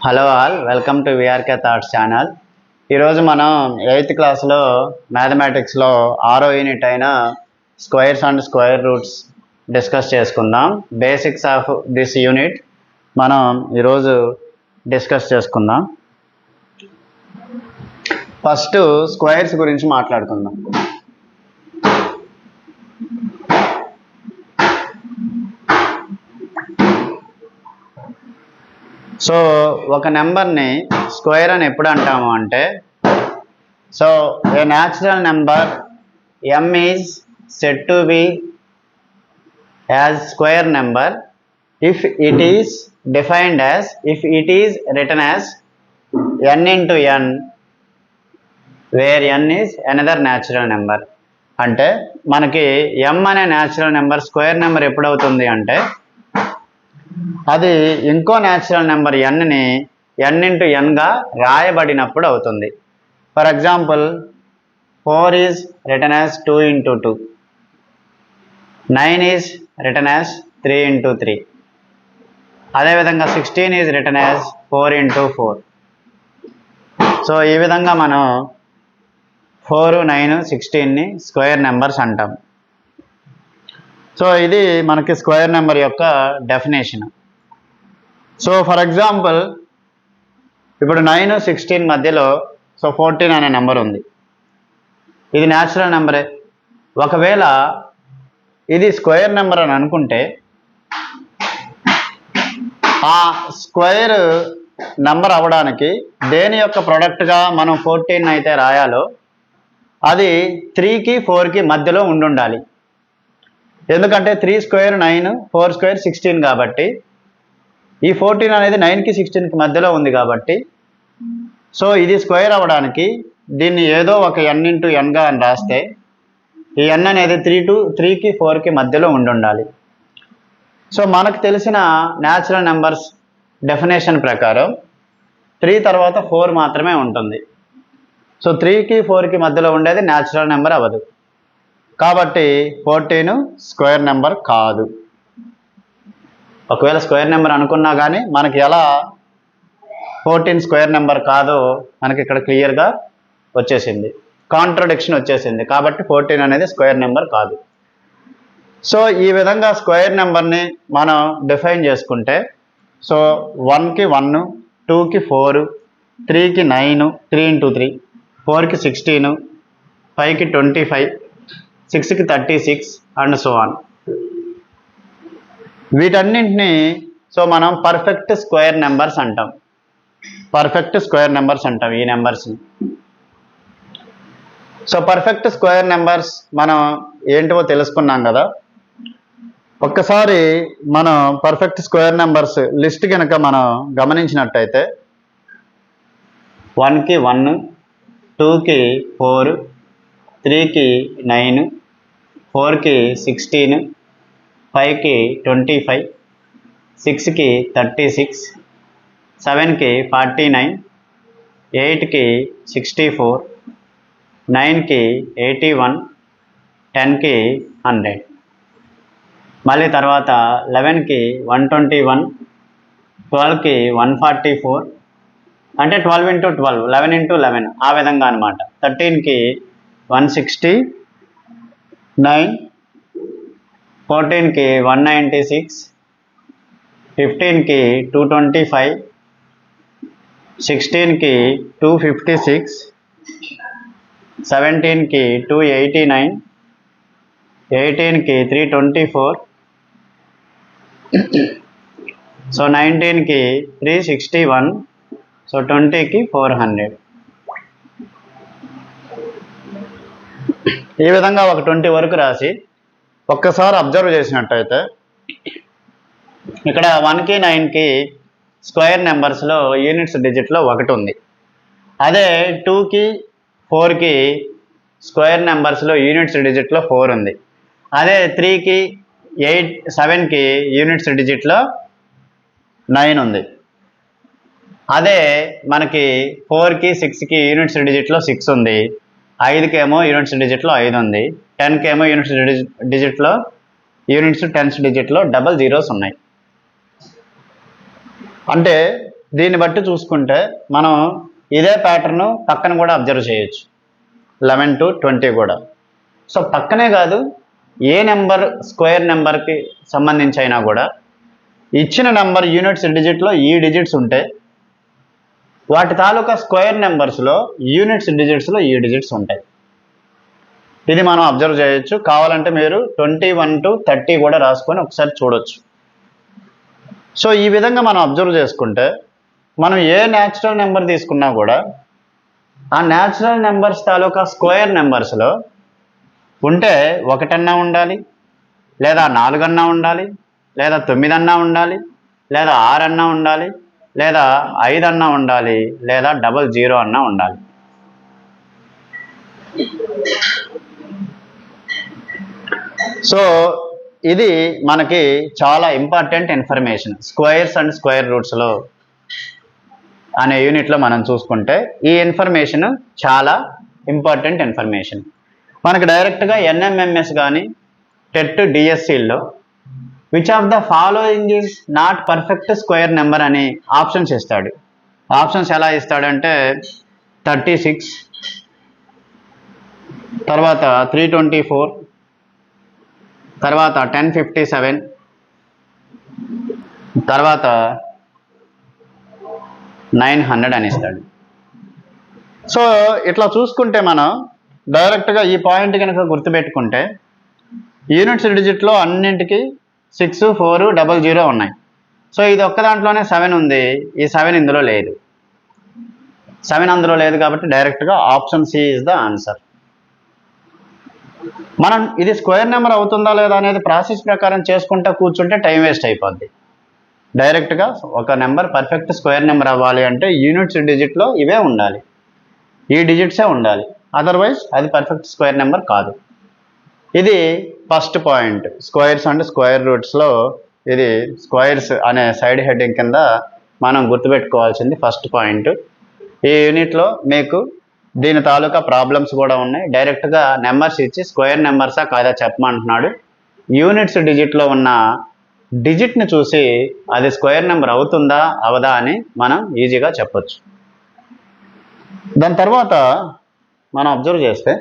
Hello all, welcome to VRK thoughts channel. ఈరోజు మనం 8th క్లాస్లో మ్యాథమెటిక్స్లో 6వ యూనిట్ అయిన squares and square roots discuss చేసుకుందాం. బేసిక్స్ ఆఫ్ దిస్ యూనిట్ మనం ఈరోజు డిస్కస్ చేసుకుందాం. ఫస్ట్ స్క్వేర్స్ గురించి మాట్లాడుకుందాం. సో ఒక నెంబర్ని స్క్వేర్ అని ఎప్పుడు అంటాము అంటే, so A natural number m is said to be as square number if it is defined as, if it is written as n into n where n is another natural number. అంటే మనకి m అనే natural number square number ఎప్పుడవుతుంది అంటే, అది ఇంకో natural number nని n into nగా రాయబడినప్పుడు అవుతుంది. For example 4 is written as 2 into 2, 9 is written as 3 into 3, అదేవిధంగా 16 is written as 4 into 4. So ఈ విధంగా మనం 4, 9, 16ని స్క్వేర్ నెంబర్స్ అంటాం. సో ఇది మనకి స్క్వేర్ నెంబర్ యొక్క డెఫినేషన్. సో ఫర్ ఎగ్జాంపుల్ ఇప్పుడు 9, 16 మధ్యలో సో 14 అనే నెంబర్ ఉంది. ఇది న్యాచురల్ నెంబరే. ఒకవేళ ఇది స్క్వేర్ నెంబర్ అని అనుకుంటే, ఆ స్క్వేర్ నెంబర్ అవ్వడానికి దేని యొక్క ప్రొడక్ట్గా మనం 14 అయితే రాయాలో అది 3కి 4కి మధ్యలో ఉండాలి. ఎందుకంటే 3 స్క్వేర్ 9, 4 స్క్వేర్ 16 కాబట్టి ఈ 14 అనేది 9కి 16కి మధ్యలో ఉంది కాబట్టి, సో ఇది స్క్వేర్ అవ్వడానికి దీన్ని ఏదో ఒక n ఇంటూ nగా అని రాస్తే ఈ n అనేది 3కి 4కి మధ్యలో ఉండాలి. సో మనకు తెలిసిన న్యాచురల్ నెంబర్స్ డెఫినేషన్ ప్రకారం 3 తర్వాత 4 మాత్రమే ఉంటుంది. సో 3కి 4కి మధ్యలో ఉండేది న్యాచురల్ నెంబర్ అవ్వదు. కాబట్టి 14 స్క్వేర్ నెంబర్ కాదు. ఒకవేళ స్క్వేర్ నెంబర్ అనుకున్నా కానీ మనకి ఎలా 14 స్క్వేర్ నెంబర్ కాదో మనకి ఇక్కడ క్లియర్గా వచ్చేసింది, కాంట్రడిక్షన్ వచ్చేసింది. కాబట్టి 14 అనేది స్క్వేర్ నెంబర్ కాదు. సో ఈ విధంగా స్క్వేర్ నెంబర్ని మనం డిఫైన్ చేసుకుంటే, సో 1కి 1, 2కి 4, 3కి 9, 3 ఇంటూ 3, 4కి 16, 5కి 25, 6కి 36 అండ్ సో ఆన్. వీటన్నింటినీ సో మనం పర్ఫెక్ట్ స్క్వేర్ నెంబర్స్ అంటాం. పర్ఫెక్ట్ స్క్వేర్ నెంబర్స్ అంటాం ఈ నెంబర్స్ని. సో పర్ఫెక్ట్ స్క్వేర్ నెంబర్స్ మనం ఏంటివో తెలుసుకున్నాం కదా. ఒక్కసారి మనం పర్ఫెక్ట్ స్క్వేర్ నెంబర్స్ లిస్ట్ కనుక మనం గమనించినట్టయితే, 1కి 1, 2కి 4, 3కి 9, 4కి 16, 5కి 25, 6కి 36, 7కి 49, 8కి 64, 9కి 81, 10కి 100. మళ్ళీ తర్వాత 11కి 121, 12కి 144, అంటే 12 ఇంటూ 12, 11 ఇంటూ 11 ఆ విధంగా అనమాట. 13కి 169, 14కి 196, 15కి 225, 16కి 256, 17కి 289, 18కి 324, సో 19కి 361, సో 20కి 400. ఈ విధంగా ఒక 20 వరకు రాసి ఒక్కసారి అబ్జర్వ్ చేసినట్టయితే, ఇక్కడ 1కి 9కి స్క్వేర్ నెంబర్స్లో యూనిట్స్ డిజిట్లో 1 ఉంది. అదే 2కి 4కి స్క్వేర్ నెంబర్స్లో యూనిట్స్ డిజిట్లో 4 ఉంది. అదే 3కి 8, 7కి యూనిట్స్ డిజిట్లో 9 ఉంది. అదే మనకి 4కి 6కి యూనిట్స్ డిజిట్లో 6 ఉంది. 5కేమో యూనిట్స్ డిజిట్లో 5 ఉంది. 10కేమో యూనిట్స్ డిజిట్లో యూనిట్స్ టెన్స్ డిజిట్లో డబల్ జీరోస్ ఉన్నాయి. అంటే దీన్ని బట్టి చూసుకుంటే మనం ఇదే ప్యాటర్న్ పక్కన కూడా అబ్జర్వ్ చేయొచ్చు, 11 to 20 కూడా. సో పక్కనే కాదు, ఏ నెంబర్ స్క్వేర్ నెంబర్కి సంబంధించి అయినా కూడా ఇచ్చిన నెంబర్ యూనిట్స్ డిజిట్లో ఈ డిజిట్స్ ఉంటే వాటి తాలూకా స్క్వేర్ నెంబర్స్లో యూనిట్స్ డిజిట్స్లో ఈ డిజిట్స్ ఉంటాయి. ఇది మనం అబ్జర్వ్ చేయొచ్చు. కావాలంటే మీరు 21 to 30 కూడా రాసుకొని ఒకసారి చూడొచ్చు. సో ఈ విధంగా మనం అబ్జర్వ్ చేసుకుంటే మనం ఏ న్యాచురల్ నెంబర్ తీసుకున్నా కూడా ఆ న్యాచురల్ నెంబర్స్ తాలూకా స్క్వేర్ నెంబర్స్లో ఉంటే 1 అన్నా ఉండాలి, లేదా 4 అన్నా ఉండాలి, లేదా 9 అన్నా ఉండాలి, లేదా 6 అన్నా ఉండాలి, లేదా 5 అన్నా ఉండాలి, లేదా 00 అన్నా ఉండాలి. సో ఇది మనకి చాలా important information. Squares and square రూట్స్లో అనే యూనిట్లో మనం చూసుకుంటే ఈ ఇన్ఫర్మేషన్ చాలా ఇంపార్టెంట్ ఇన్ఫర్మేషన్. మనకి డైరెక్ట్గా ఎన్ఎంఎంఎస్ కానీ టెట్ డిఎస్సిల్లో which of the following is not perfect square number అని ఆప్షన్స్ ఇస్తాడు. ఆప్షన్స్ ఎలా ఇస్తాడంటే 36, తర్వాత 324, తర్వాత 1057, తర్వాత 900 అని ఇస్తాడు. సో ఇట్లా చూసుకుంటే మనం డైరెక్ట్గా ఈ పాయింట్ కనుక గుర్తుపెట్టుకుంటే యూనిట్స్ డిజిట్లో అన్నింటికి 6, 4, 00 ఉన్నాయి. సో ఇది ఒక్క దాంట్లోనే 7 ఉంది, ఈ 7 ఇందులో లేదు. 7 అందులో లేదు కాబట్టి డైరెక్ట్గా option C is the answer. మనం ఇది స్క్వేర్ నెంబర్ అవుతుందా లేదా అనేది ప్రాసెస్ ప్రకారం చేసుకుంటూ కూర్చుంటే టైం వేస్ట్ అయిపోద్ది. డైరెక్ట్గా ఒక నెంబర్ పర్ఫెక్ట్ స్క్వేర్ నెంబర్ అవ్వాలి అంటే యూనిట్స్ డిజిట్లో ఇవే ఉండాలి, ఈ డిజిట్సే ఉండాలి, అదర్వైజ్ అది పర్ఫెక్ట్ స్క్వేర్ నెంబర్ కాదు. ఇది first point. Squares and square రూట్స్లో ఇది స్క్వేర్స్ అనే సైడ్ హెడ్డింగ్ కింద మనం గుర్తుపెట్టుకోవాల్సింది ఫస్ట్ పాయింట్. ఈ యూనిట్లో మీకు దీని తాలూకా ప్రాబ్లమ్స్ కూడా ఉన్నాయి. డైరెక్ట్గా నెంబర్స్ ఇచ్చి స్క్వేర్ నెంబర్సా కాదా చెప్పమంటున్నాడు. యూనిట్స్ డిజిట్లో ఉన్న డిజిట్ని చూసి అది స్క్వేర్ నెంబర్ అవుతుందా అవదా అని మనం ఈజీగా చెప్పొచ్చు. దాని తర్వాత మనం అబ్జర్వ్ చేస్తే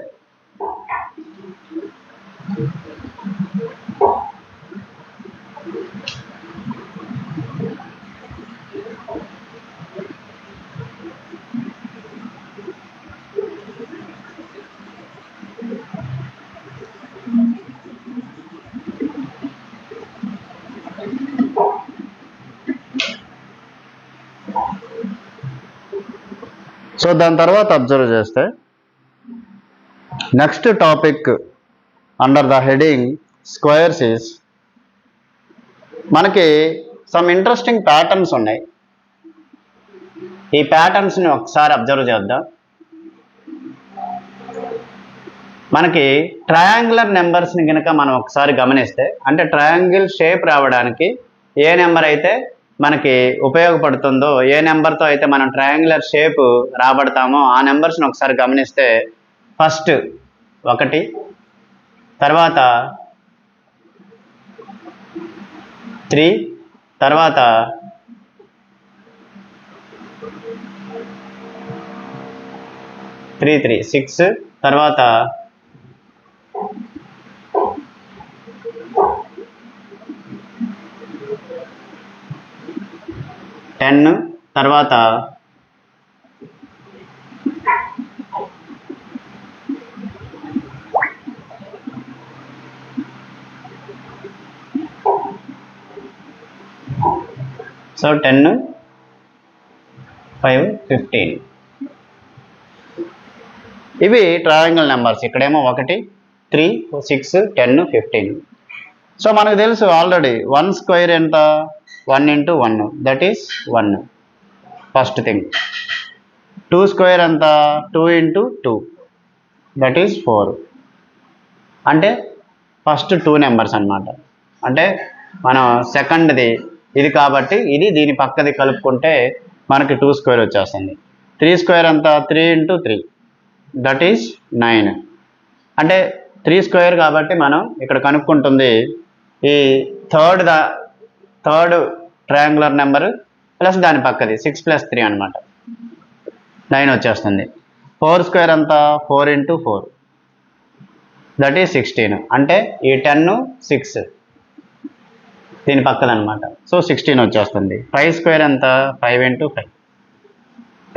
దాని తర్వాత అబ్జర్వ్ చేస్తే next topic under the heading squares is మనకి సమ్ ఇంట్రెస్టింగ్ ప్యాటర్న్స్ ఉన్నాయి. ఈ ప్యాటర్న్స్ని ఒకసారి అబ్జర్వ్ చేద్దాం. మనకి ట్రయాంగులర్ నెంబర్స్ని కనుక మనం ఒకసారి గమనిస్తే, అంటే ట్రయాంగిల్ షేప్ రావడానికి ఏ నెంబర్ అయితే మనకి ఉపయోగపడుతుందో, ఏ నెంబర్తో అయితే మనం ట్రయాంగులర్ షేప్ రాబడతామో ఆ నెంబర్స్ని ఒకసారి గమనిస్తే ఫస్ట్ 1, తర్వాత 3, తర్వాత 6, తర్వాత 10, తర్వాత 10, 5, 15. ఇవి ట్రయాంగిల్ నెంబర్స్. ఇక్కడేమో 1, 3, 6, 10, 15. సో మనకు తెలుసు ఆల్రెడీ 1 స్క్వేర్ ఎంత, 1 into 1, that is 1 first thing. 2 square ఎంత, 2 into 2, దట్ ఈస్ 4. అంటే ఫస్ట్ 2 నెంబర్స్ అన్నమాట. అంటే మనం సెకండ్ది ఇది కాబట్టి ఇది దీని పక్కది కలుపుకుంటే మనకి 2 స్క్వేర్ వచ్చేస్తుంది. 3 స్క్వేర్ ఎంత, 3 into 3, దట్ ఈస్ 9. అంటే 3 స్క్వేర్ కాబట్టి మనం ఇక్కడ కనుక్కుంటుంది ఈ థర్డ్ ట్రయాంగులర్ నెంబర్ ప్లస్ దాని పక్కది 6 + 3 అనమాట, 9 వచ్చేస్తుంది. 4 స్క్వేర్ అంతా 4 × 4 దట్ ఈజ్ 16. అంటే ఈ 10 6 దీని పక్కదనమాట. సో 16 వచ్చేస్తుంది. 5 స్క్వేర్ అంతా 5 × 5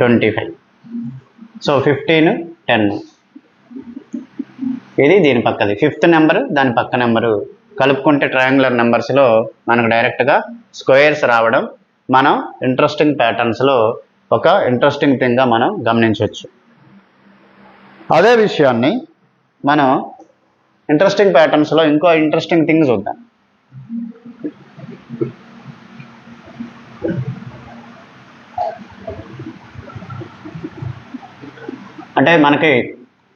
25. సో 15 10 ఇది దీని పక్కది. 5th నెంబరు దాని పక్క నెంబరు కలుపుకుంటే ట్రయాంగులర్ నెంబర్స్లో మనకు డైరెక్ట్గా స్క్వేర్స్ రావడం మనం ఇంట్రెస్టింగ్ ప్యాటర్న్స్లో ఒక ఇంట్రెస్టింగ్ థింగ్గా మనం గమనించవచ్చు. అదే విషయాన్ని మనం ఇంట్రెస్టింగ్ ప్యాటర్న్స్లో ఇంకో ఇంట్రెస్టింగ్ థింగ్ చూద్దాం. అంటే మనకి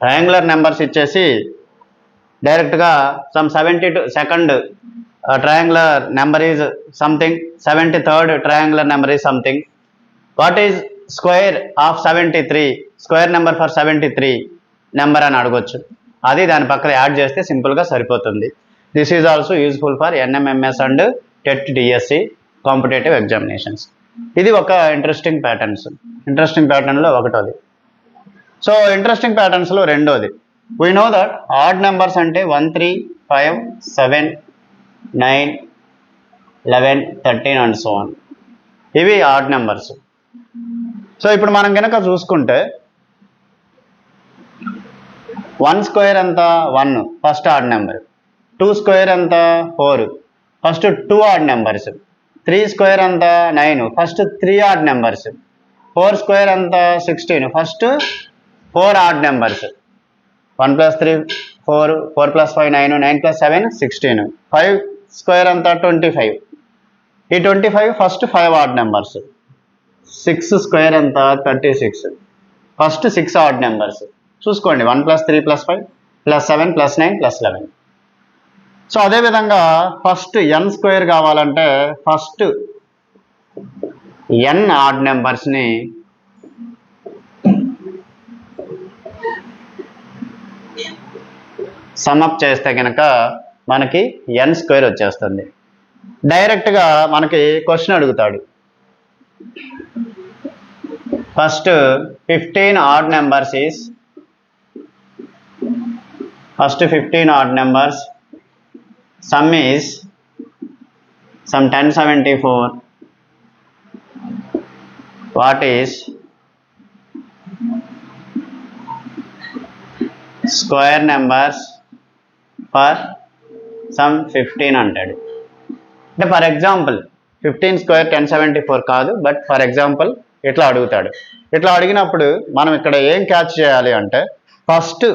ట్రయాంగులర్ నెంబర్స్ ఇచ్చేసి డైరెక్ట్గా some 72 second triangular number is something, 73rd triangular number is something, what is square of 73, square number for 73 number అని అడగొచ్చు. అది దాని పక్కన యాడ్ చేస్తే సింపుల్గా సరిపోతుంది. This is also useful for NMMS and TET DSC competitive examinations. ఇది ఒక ఇంట్రెస్టింగ్ ప్యాటర్న్లో ఒకటోది. సో ఇంట్రెస్టింగ్ ప్యాటర్న్స్లో రెండోది, we know that add numbers అంటే 1 3 5 7 9 11 13 అండ్ సో ఆన్, ఇవి ఆడ్ నెంబర్స్. సో ఇప్పుడు మనం కనుక చూసుకుంటే 1 స్క్వేర్ అంతా 1 ఫస్ట్ ఆడ్ నెంబర్, 2 స్క్వేర్ అంతా 4 ఫస్ట్ 2 ఆడ్ నెంబర్స్, 3 స్క్వేర్ అంతా 9 ఫస్ట్ 3 ఆడ్ నెంబర్స్, 4 స్క్వేర్ అంతా 16 ఫస్ట్ 4 ఆడ్ నెంబర్స్, 1 + 3 4, 4 + 5 9, 9 + 7 16, 5 స్క్వేర్ అంతా 25, ఈ 25 ఫస్ట్ 5 ఆడ్ నెంబర్స్, 6 స్క్వేర్ అంతా 36 ఫస్ట్ 6 ఆడ్ నెంబర్స్. చూసుకోండి 1 + 3 + 5 + 7 + 9 + 11. సో అదేవిధంగా ఫస్ట్ n స్క్వేర్ కావాలంటే ఫస్ట్ n ఆడ్ నెంబర్స్ని సమ్అప్ చేస్తే కనుక మనకి n స్క్వేర్ వచ్చేస్తుంది. డైరెక్ట్గా మనకి క్వశ్చన్ అడుగుతాడు, first 15 odd numbers is, first 15 odd numbers sum is some 1074, what is square numbers for some 15 అంటాడు. అంటే ఫర్ ఎగ్జాంపుల్ 15 స్క్వేర్ 1074 కాదు, బట్ ఫర్ ఎగ్జాంపుల్ ఇట్లా అడుగుతాడు. ఇట్లా అడిగినప్పుడు మనం ఇక్కడ ఏం క్యాచ్ చేయాలి అంటే ఫస్ట్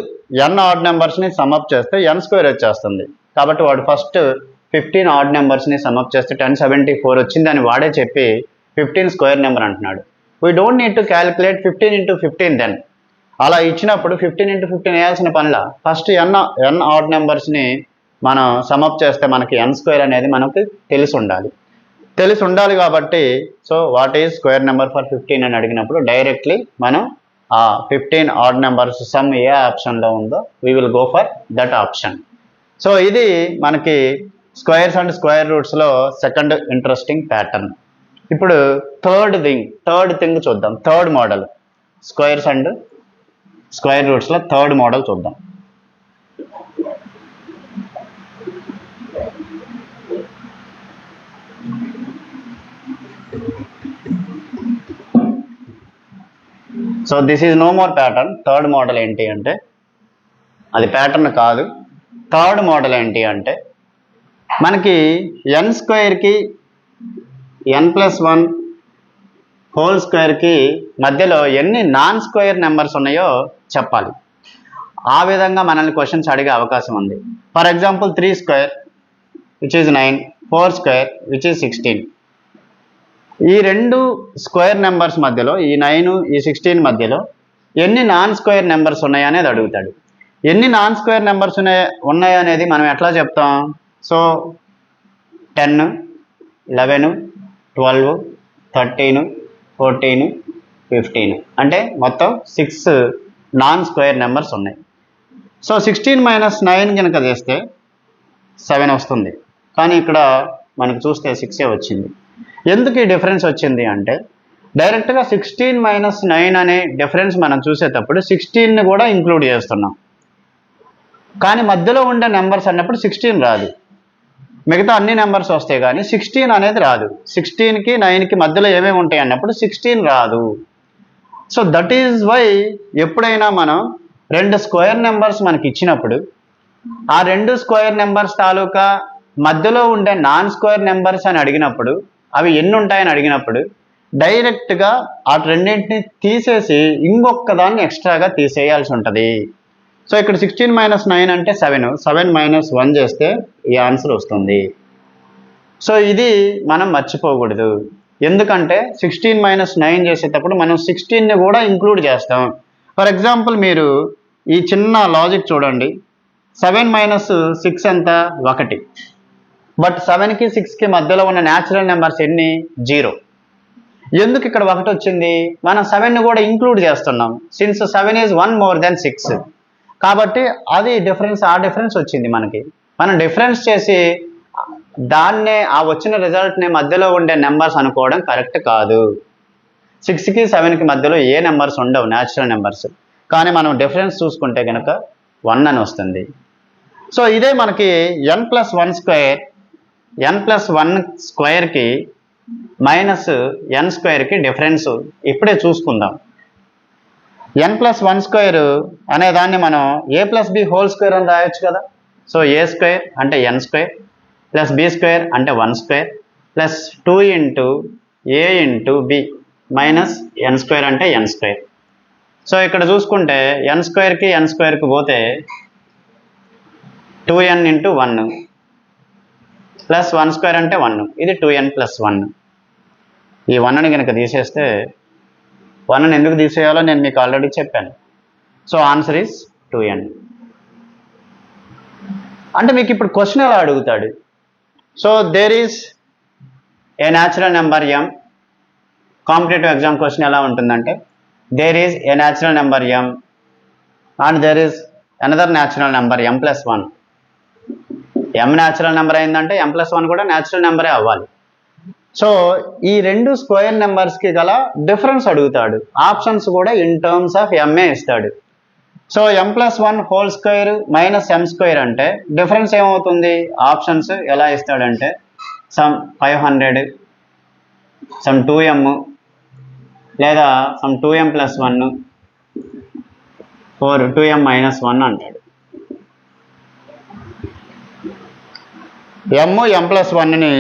n ఆడ్ నెంబర్స్ని సమ్అప్ చేస్తే n స్క్వేర్ వచ్చేస్తుంది. కాబట్టి వాడు ఫస్ట్ 15 ఆడ్ నెంబర్స్ని సమ్అప్ చేస్తే 1074 వచ్చిందని వాడే చెప్పి 15 స్క్వేర్ నెంబర్ అంటున్నాడు. We don't need to calculate 15 × 15 then. అలా ఇచ్చినప్పుడు 15 × 15 వేయాల్సిన పనిలా ఫస్ట్ n ఆడ్ నెంబర్స్ని మనం సమ్అప్ చేస్తే మనకి n స్క్వేర్ అనేది మనకి తెలిసి ఉండాలి కాబట్టి so what is square number for 15 అని అడిగినప్పుడు డైరెక్ట్లీ మనం ఆ 15 ఆడ్ నెంబర్స్ సమ్ ఏ ఆప్షన్లో ఉందో we will go for that option. So ఇది మనకి స్క్వేర్స్ అండ్ స్క్వేర్ రూట్స్లో సెకండ్ ఇంట్రెస్టింగ్ ప్యాటర్న్. ఇప్పుడు థర్డ్ థింగ్ చూద్దాం. Third model squares and square రూట్స్లో థర్డ్ మోడల్ చూద్దాం. So this is no more pattern. Third model ఏంటి అంటే అది ప్యాటర్న్ కాదు. థర్డ్ మోడల్ ఏంటి అంటే మనకి n స్క్వేర్కి n+1 హోల్ స్క్వేర్కి మధ్యలో ఎన్ని నాన్ స్క్వేర్ నెంబర్స్ ఉన్నాయో చెప్పాలి. ఆ విధంగా మనల్ని క్వశ్చన్స్ అడిగే అవకాశం ఉంది. For example 3 square which is 9, 4 square which is 16. ఈ రెండు స్క్వేర్ నెంబర్స్ మధ్యలో ఈ 9 ఈ 16 మధ్యలో ఎన్ని నాన్ స్క్వేర్ నెంబర్స్ ఉన్నాయనేది అడుగుతాడు. ఎన్ని నాన్ స్క్వేర్ నెంబర్స్ ఉన్నాయనేది మనం ఎట్లా చెప్తాం? సో 10, 11, 12, 13, 14, 15 అంటే మొత్తం 6 నాన్ స్క్వేర్ నెంబర్స్ ఉన్నాయి. సో 16 - 9 కనుక చేస్తే 7 వస్తుంది, కానీ ఇక్కడ మనకు చూస్తే 6 వచ్చింది. ఎందుకు ఈ డిఫరెన్స్ వచ్చింది అంటే డైరెక్ట్గా 16 - 9 అనే డిఫరెన్స్ మనం చూసేటప్పుడు 16ని కూడా ఇంక్లూడ్ చేస్తున్నాం, కానీ మధ్యలో ఉండే నెంబర్స్ అన్నప్పుడు 16 రాదు. మిగతా అన్ని నెంబర్స్ వస్తాయి కానీ 16 అనేది రాదు. 16కి 9కి మధ్యలో ఏమేమి ఉంటాయి అన్నప్పుడు 16 రాదు. సో దట్ ఈజ్ వై ఎప్పుడైనా మనం 2 స్క్వేర్ నెంబర్స్ మనకి ఇచ్చినప్పుడు ఆ 2 స్క్వేర్ నెంబర్స్ తాలూకా మధ్యలో ఉండే నాన్ స్క్వేర్ నెంబర్స్ అని అడిగినప్పుడు అవి ఎన్ని ఉంటాయని అడిగినప్పుడు డైరెక్ట్గా ఆ రెండింటిని తీసేసి ఇంకొక దాన్ని ఎక్స్ట్రాగా తీసేయాల్సి ఉంటుంది. సో ఇక్కడ 16 - 9 అంటే 7, 7 - 1 చేస్తే ఈ ఆన్సర్ వస్తుంది. సో ఇది మనం మర్చిపోకూడదు, ఎందుకంటే 16 - 9 చేసేటప్పుడు మనం 16ని కూడా ఇంక్లూడ్ చేస్తాం. ఫర్ ఎగ్జాంపుల్ మీరు ఈ చిన్న లాజిక్ చూడండి, 7 - 6 ఎంత? 1. బట్ 7కి 6కి మధ్యలో ఉన్న న్యాచురల్ నెంబర్స్ ఎన్ని? 0. ఎందుకు ఇక్కడ 1 వచ్చింది? మనం 7ని కూడా ఇంక్లూడ్ చేస్తున్నాం. సిన్స్ 7 ఈజ్ 1 మోర్ దెన్ 6, కాబట్టి అది డిఫరెన్స్, ఆ డిఫరెన్స్ వచ్చింది మనకి. మనం డిఫరెన్స్ చేసి దాన్నే ఆ వచ్చిన రిజల్ట్ని మధ్యలో ఉండే నెంబర్స్ అనుకోవడం కరెక్ట్ కాదు. 6కి 7కి మధ్యలో ఏ నెంబర్స్ ఉండవు న్యాచురల్ నెంబర్స్, కానీ మనం డిఫరెన్స్ చూసుకుంటే కనుక 1 అని వస్తుంది. సో ఇదే మనకి n+1 స్క్వేర్, n+1 స్క్వేర్కి -n స్క్వేర్కి డిఫరెన్స్ ఇప్పుడే చూసుకుందాం. n+1 స్క్వేర్ అనే దాన్ని మనం a+b హోల్ స్క్వేర్ అని రాయొచ్చు కదా. సో a స్క్వేర్ అంటే n square plus b square అంటే 1 square plus 2 × a × b minus n square అంటే n స్క్వేర్. సో ఇక్కడ చూసుకుంటే n స్క్వేర్కి n స్క్వేర్కి పోతే 2n × 1 ప్లస్ 1 స్క్వేర్ అంటే 1, ఇది 2n + 1. ఈ 1ని కనుక తీసేస్తే 1ని ఎందుకు తీసేయాలో నేను మీకు ఆల్రెడీ చెప్పాను. So answer is 2n. అంటే మీకు ఇప్పుడు క్వశ్చన్ ఎలా అడుగుతాడు? So there is a natural number m. Competitive exam question ఎలా ఉంటుందంటే there is a natural number m and there is another natural number m+1. m natural number అయిందంటే m+1 కూడా natural నెంబరే అవ్వాలి. సో ఈ 2 స్క్వేర్ నెంబర్స్కి గల డిఫరెన్స్ అడుగుతాడు. ఆప్షన్స్ కూడా ఇన్ టర్మ్స్ ఆఫ్ m ఇస్తాడు. So m+1 whole square -m square అంటే డిఫరెన్స్ ఏమవుతుంది? ఆప్షన్స్ ఎలా ఇస్తాడంటే సమ్ 500, సమ్ 2m, లేదా సమ్ 2m + 1 4 2m - 1 అంటాడు. m+1ని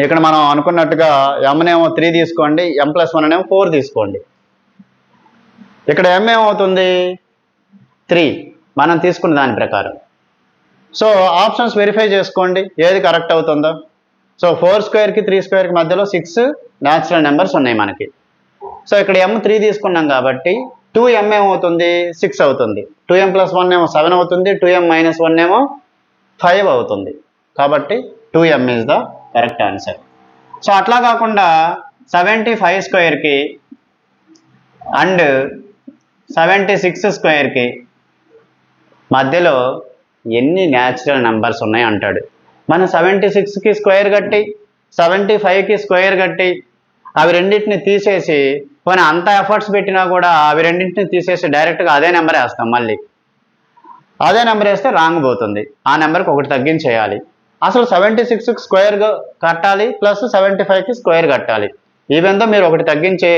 ఇక్కడ మనం అనుకున్నట్టుగా mనేమో 3 తీసుకోండి, m+1 అనేమో 4 తీసుకోండి. ఇక్కడ m ఏమవుతుంది? 3 మనం తీసుకున్న దాని ప్రకారం. సో ఆప్షన్స్ వెరిఫై చేసుకోండి ఏది కరెక్ట్ అవుతుందో. సో 4 స్క్వేర్కి 3 స్క్వేర్కి మధ్యలో 6 న్యాచురల్ నెంబర్స్ ఉన్నాయి మనకి. సో ఇక్కడ m 3 తీసుకున్నాం కాబట్టి 2m ఏమవుతుంది? 6 అవుతుంది. 2m + 1 ఏమో 7 అవుతుంది, 2m - 1 ఏమో 5 అవుతుంది. కాబట్టి 2m is the correct answer. So అట్లా కాకుండా 75 స్క్వేర్కి అండ్ 76 స్క్వేర్కి మధ్యలో ఎన్ని న్యాచురల్ నెంబర్స్ ఉన్నాయి అంటాడు. మనం 76కి స్క్వేర్ కట్టి 75కి స్క్వేర్ కట్టి అవి రెండింటిని తీసేసి పోనీ అంత ఎఫర్ట్స్ పెట్టినా కూడా అవి రెండింటిని తీసేసి డైరెక్ట్గా అదే నెంబర్ వేస్తాం. మళ్ళీ అదే నెంబర్ వేస్తే రాంగ్ పోతుంది. ఆ నెంబర్కి ఒకటి తగ్గించేయాలి. అసలు 76కి స్క్వేర్ కట్టాలి ప్లస్ 75కి స్క్వేర్ కట్టాలి. ఈవెంతో మీరు ఒకటి తగ్గించే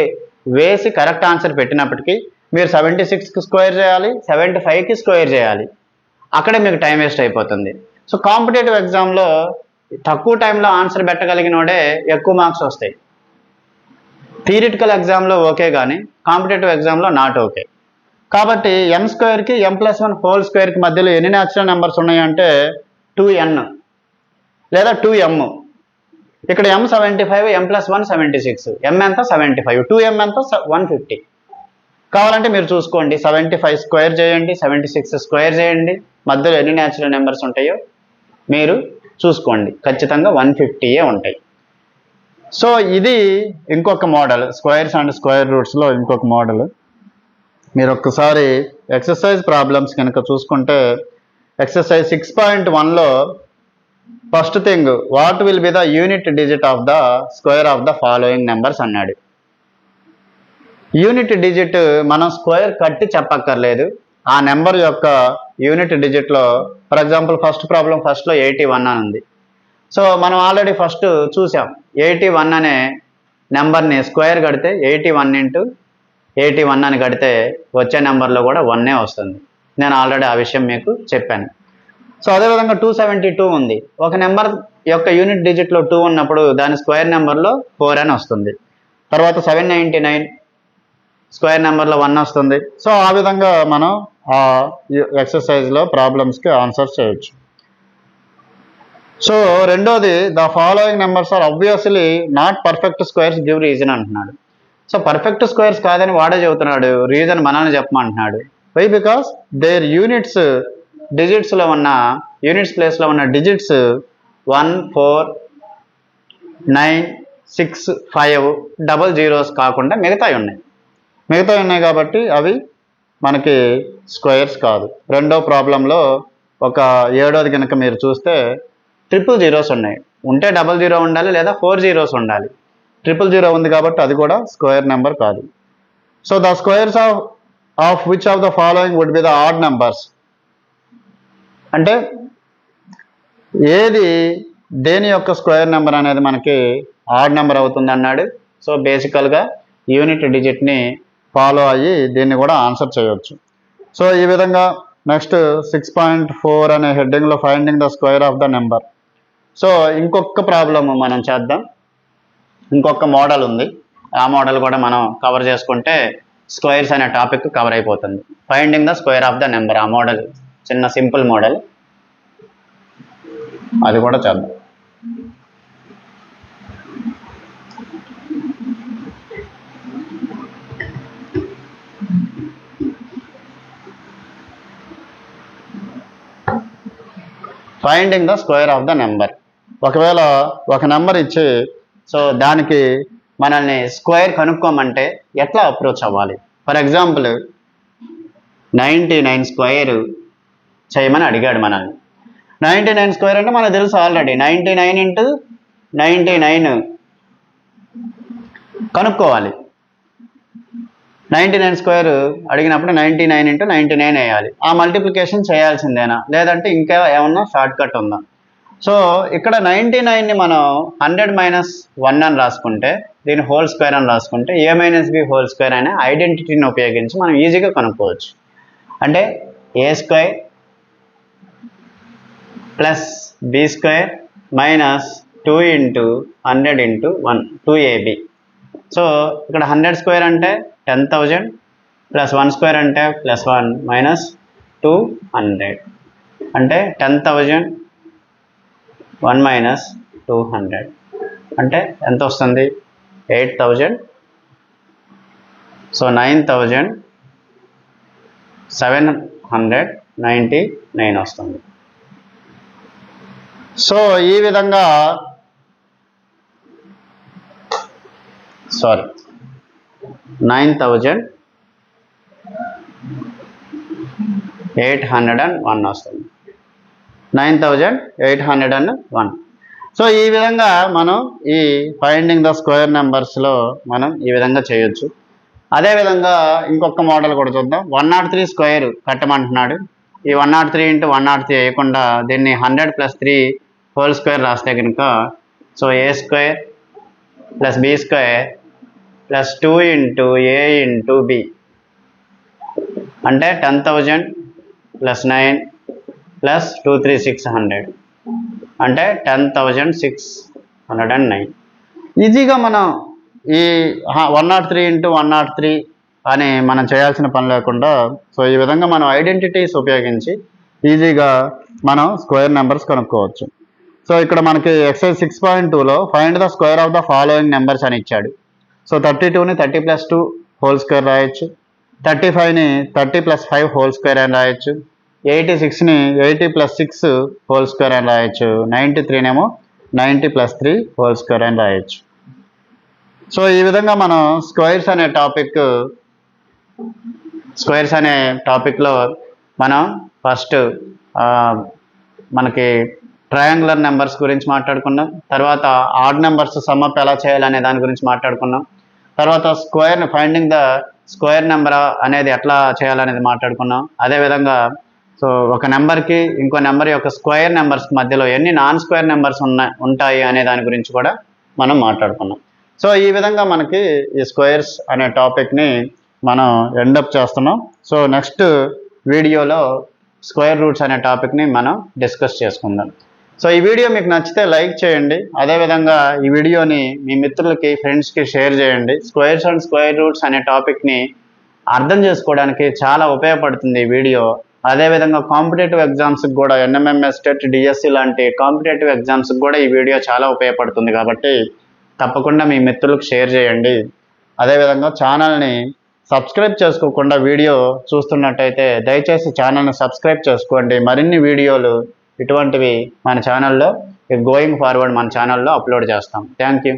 వేసి కరెక్ట్ ఆన్సర్ పెట్టినప్పటికీ మీరు 76కి స్క్వేర్ చేయాలి, 75కి స్క్వేర్ చేయాలి. అక్కడే మీకు టైం వేస్ట్ అయిపోతుంది. సో కాంపిటేటివ్ ఎగ్జామ్లో తక్కువ టైంలో ఆన్సర్ పెట్టగలిగినోడే ఎక్కువ మార్క్స్ వస్తాయి. థియరిటికల్ ఎగ్జామ్లో ఓకే, కానీ కాంపిటేటివ్ ఎగ్జామ్లో నాట్ ఓకే. కాబట్టి m స్క్వేర్కి m+1 హోల్ స్క్వేర్కి మధ్యలో ఎన్ని న్యాచురల్ నెంబర్స్ ఉన్నాయంటే 2n లేదా 2m. ఇక్కడ m 75, m+1 76, m ఎంత 75, 2m ఎంత 150. కావాలంటే మీరు చూసుకోండి, 75 స్క్వేర్ చేయండి, 76 స్క్వేర్ చేయండి, మధ్యలో ఎన్ని న్యాచురల్ నెంబర్స్ ఉంటాయో మీరు చూసుకోండి. ఖచ్చితంగా 150 ఉంటాయి. సో ఇది ఇంకొక మోడల్, స్క్వేర్స్ అండ్ స్క్వేర్ రూట్స్లో ఇంకొక మోడల్. మీరు ఒక్కసారి ఎక్సర్సైజ్ ప్రాబ్లమ్స్ కనుక చూసుకుంటే ఎక్సర్సైజ్ 6.1లో first thing, what will be the unit digit of the square of the following numbers అన్నాడు. యూనిట్ డిజిట్ మనం స్క్వేర్ కట్టి చెప్పక్కర్లేదు, ఆ నెంబర్ యొక్క యూనిట్ డిజిట్లో, ఫర్ ఎగ్జాంపుల్ ఫస్ట్ ప్రాబ్లం ఫస్ట్లో 81 అని ఉంది. సో మనం ఆల్రెడీ ఫస్ట్ చూసాం, 81 అనే నెంబర్ని స్క్వేర్ కడితే 81 ఇంటూ 81 అని కడితే వచ్చే నెంబర్లో కూడా 1 వస్తుంది. నేను ఆల్రెడీ ఆ విషయం మీకు చెప్పాను. సో అదేవిధంగా 272 ఉంది, ఒక నెంబర్ యొక్క యూనిట్ డిజిట్లో 2 ఉన్నప్పుడు దాని స్క్వేర్ నెంబర్లో 4 అని వస్తుంది. తర్వాత 799 స్క్వేర్ నెంబర్లో 1 వస్తుంది. సో ఆ విధంగా మనం ఆ ఎక్సర్సైజ్లో ప్రాబ్లమ్స్కి ఆన్సర్ చేయొచ్చు. సో రెండోది, the following numbers are obviously not perfect squares, give reason అంటున్నాడు. సో పర్ఫెక్ట్ స్క్వేర్స్ కాదని వాడే చెబుతున్నాడు, రీజన్ మనల్ని చెప్పమంటున్నాడు. వై? బికాస్ దేర్ యూనిట్స్ డిజిట్స్లో ఉన్న యూనిట్స్ ప్లేస్లో ఉన్న డిజిట్స్ 1, 4, 9, 6, 5 డబల్ జీరోస్ కాకుండా మిగతాయి ఉన్నాయి కాబట్టి అవి మనకి స్క్వేర్స్ కాదు. రెండో ప్రాబ్లంలో ఒక 7వది కనుక మీరు చూస్తే 000 ఉన్నాయి, ఉంటే 00 ఉండాలి లేదా 40 ఉండాలి. 000 ఉంది కాబట్టి అది కూడా స్క్వేర్ నెంబర్ కాదు. So the squares of which of the following would be the odd numbers అంటే ఏది దేని యొక్క స్క్వేర్ నెంబర్ అనేది మనకి ఆడ్ నెంబర్ అవుతుంది అన్నాడు. సో బేసికల్గా యూనిట్ డిజిట్ని ఫాలో అయ్యి దీన్ని కూడా ఆన్సర్ చేయవచ్చు. సో ఈ విధంగా నెక్స్ట్ 6.4 అనే హెడ్డింగ్లో finding the square of the number. So ఇంకొక ప్రాబ్లమ్ మనం చేద్దాం, ఇంకొక మోడల్ ఉంది, ఆ మోడల్ కూడా మనం కవర్ చేసుకుంటే స్క్వేర్స్ అనే టాపిక్ కవర్ అయిపోతుంది. Finding the square of the number, ఆ మోడల్ చిన్న సింపుల్ మోడల్, అది కూడా చేద్దాం. Finding the square of the number. ఒకవేళ ఒక నెంబర్ ఇచ్చి సో దానికి మనల్ని స్క్వేర్ కనుక్కోమంటే ఎట్లా అప్రోచ్ అవ్వాలి? ఫర్ ఎగ్జాంపుల్ 99 స్క్వేర్ చేయమని అడిగాడు మనల్ని. 99 స్క్వేర్ అంటే మనకు తెలుసు ఆల్రెడీ, 99 ఇంటూ 99 కనుక్కోవాలి. 99 స్క్వేర్ అడిగినప్పుడు 99 ఇంటూ 99 వేయాలి. ఆ మల్టిప్లికేషన్ చేయాల్సిందేనా లేదంటే ఇంకా ఏమన్నా షార్ట్ కట్ ఉందా? సో ఇక్కడ 99ని మనం 100 - 1 అని రాసుకుంటే, దీని హోల్ స్క్వేర్ అని రాసుకుంటే a - b హోల్ స్క్వేర్ అనే ఐడెంటిటీని ఉపయోగించి మనం ఈజీగా కనుక్కోవచ్చు. అంటే a square plus b square minus 2 into 100 into 1 2ab. So ఇక్కడ 100 స్క్వేర్ అంటే 10,000 ప్లస్ 1 స్క్వేర్ అంటే +1 మైనస్ 200 అంటే 10,000 1 మైనస్ 200 అంటే ఎంత వస్తుంది? 8,000. సో 9,799 వస్తుంది. సో ఈ విధంగా 9,801 వస్తుంది. 9,801. సో ఈ విధంగా మనం ఈ ఫైండింగ్ ద స్క్వేర్ నెంబర్స్లో మనం ఈ విధంగా చేయొచ్చు. అదేవిధంగా ఇంకొక మోడల్ కూడా చూద్దాం. 103 స్క్వేర్ కట్టమంటున్నాడు. ఈ 103 ఇంటూ 103 వేయకుండా దీన్ని 100 + 3 హోల్ స్క్వేర్ రాస్తే కనుక so a square plus b square plus 2 into a into b అంటే 10,000 ప్లస్ 9 ప్లస్ 2 3 600 అంటే 10,609. ఈజీగా మనం ఈ 103 ఇంటూ 103 అని మనం చేయాల్సిన పని లేకుండా సో ఈ విధంగా మనం ఐడెంటిటీస్ ఉపయోగించి ఈజీగా మనం స్క్వేర్ నెంబర్స్ కనుక్కోవచ్చు. సో ఇక్కడ మనకి ఎక్సర్సైజ్ 6.2లో find the square of the following numbers అని ఇచ్చాడు. సో 32ని 30 + 2 హోల్ స్క్వేర్ రాయొచ్చు, 35ని 30 + 5 హోల్ స్క్వేర్ అని రాయొచ్చు, 86ని 80 + 6 హోల్ స్క్వేర్ అని రాయొచ్చు, 93నేమో 90 + 3 హోల్ స్క్వేర్ అని రాయొచ్చు. సో ఈ విధంగా మనం స్క్వేర్స్ అనే టాపిక్లో మనం ఫస్ట్ మనకి ట్రయాంగులర్ నెంబర్స్ గురించి మాట్లాడుకున్నాం. తర్వాత ఆడ్ నెంబర్స్ సమ్మప్ ఎలా చేయాలనే దాని గురించి మాట్లాడుకున్నాం. తర్వాత ఫైండింగ్ ద స్క్వేర్ నెంబర్ అనేది ఎట్లా చేయాలనేది మాట్లాడుకున్నాం. అదేవిధంగా సో ఒక నెంబర్కి ఇంకో నెంబర్ యొక్క స్క్వేర్ నెంబర్స్ మధ్యలో ఎన్ని నాన్ స్క్వేర్ నెంబర్స్ ఉంటాయి అనే దాని గురించి కూడా మనం మాట్లాడుకున్నాం. సో ఈ విధంగా మనకి ఈ స్క్వేర్స్ అనే టాపిక్ని మనం ఎండప్ చేస్తున్నాం. సో నెక్స్ట్ వీడియోలో స్క్వేర్ రూట్స్ అనే టాపిక్ని మనం డిస్కస్ చేసుకుందాం. సో ఈ వీడియో మీకు నచ్చితే లైక్ చేయండి. అదేవిధంగా ఈ వీడియోని మీ మిత్రులకి, ఫ్రెండ్స్కి షేర్ చేయండి. స్క్వేర్స్ అండ్ స్క్వేర్ రూట్స్ అనే టాపిక్ని అర్థం చేసుకోవడానికి చాలా ఉపయోగపడుతుంది ఈ వీడియో. అదేవిధంగా కాంపిటేటివ్ ఎగ్జామ్స్కి కూడా ఎన్ఎంఎంఎస్, టెట్, డిఎస్సి లాంటి కాంపిటేటివ్ ఎగ్జామ్స్కి కూడా ఈ వీడియో చాలా ఉపయోగపడుతుంది కాబట్టి తప్పకుండా మీ మిత్రులకు షేర్ చేయండి. అదేవిధంగా ఛానల్ని సబ్స్క్రైబ్ చేసుకోకుండా వీడియో చూస్తున్నట్టయితే దయచేసి ఛానల్ని సబ్స్క్రైబ్ చేసుకోండి. మరిన్ని వీడియోలు ఇటువంటివి మన ఛానల్లో గోయింగ్ ఫార్వర్డ్ మన ఛానల్లో అప్లోడ్ చేస్తాం. Thank you.